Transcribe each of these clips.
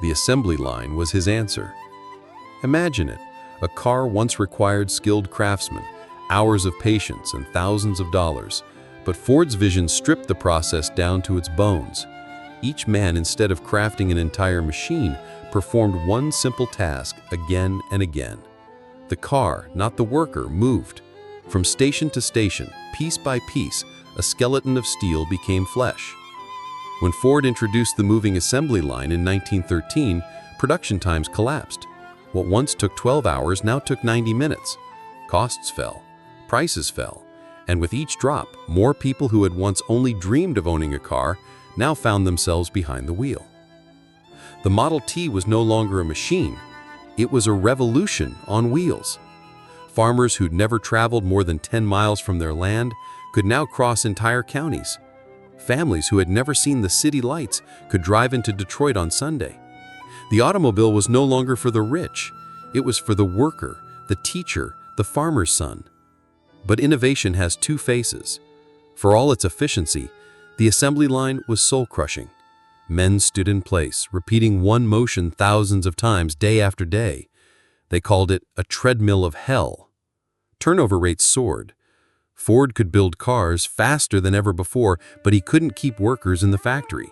The assembly line was his answer. Imagine it. A car once required skilled craftsmen, hours of patience, and thousands of dollars. But Ford's vision stripped the process down to its bones. Each man, instead of crafting an entire machine, performed one simple task again and again. The car, not the worker, moved. From station to station, piece by piece, a skeleton of steel became flesh. When Ford introduced the moving assembly line in 1913, production times collapsed. What once took 12 hours now took 90 minutes. Costs fell, prices fell, and with each drop, more people who had once only dreamed of owning a car now found themselves behind the wheel. The Model T was no longer a machine. It was a revolution on wheels. Farmers who'd never traveled more than 10 miles from their land could now cross entire counties. Families who had never seen the city lights could drive into Detroit on Sunday. The automobile was no longer for the rich. It was for the worker, the teacher, the farmer's son. But innovation has two faces. For all its efficiency, the assembly line was soul-crushing. Men stood in place, repeating one motion thousands of times day after day. They called it a treadmill of hell. Turnover rates soared. Ford could build cars faster than ever before, but he couldn't keep workers in the factory.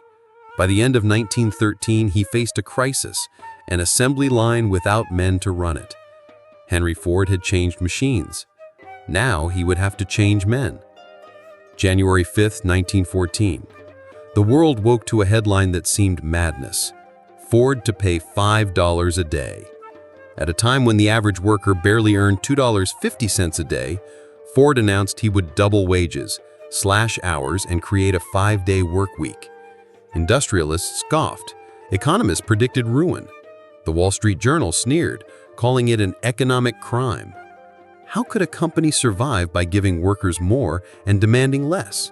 By the end of 1913, he faced a crisis, an assembly line without men to run it. Henry Ford had changed machines. Now he would have to change men. January 5, 1914. The world woke to a headline that seemed madness. Ford to pay $5 a day. At a time when the average worker barely earned $2.50 a day, Ford announced he would double wages, slash hours, and create a 5-day work week. Industrialists scoffed. Economists predicted ruin. The Wall Street Journal sneered, calling it an economic crime. How could a company survive by giving workers more and demanding less?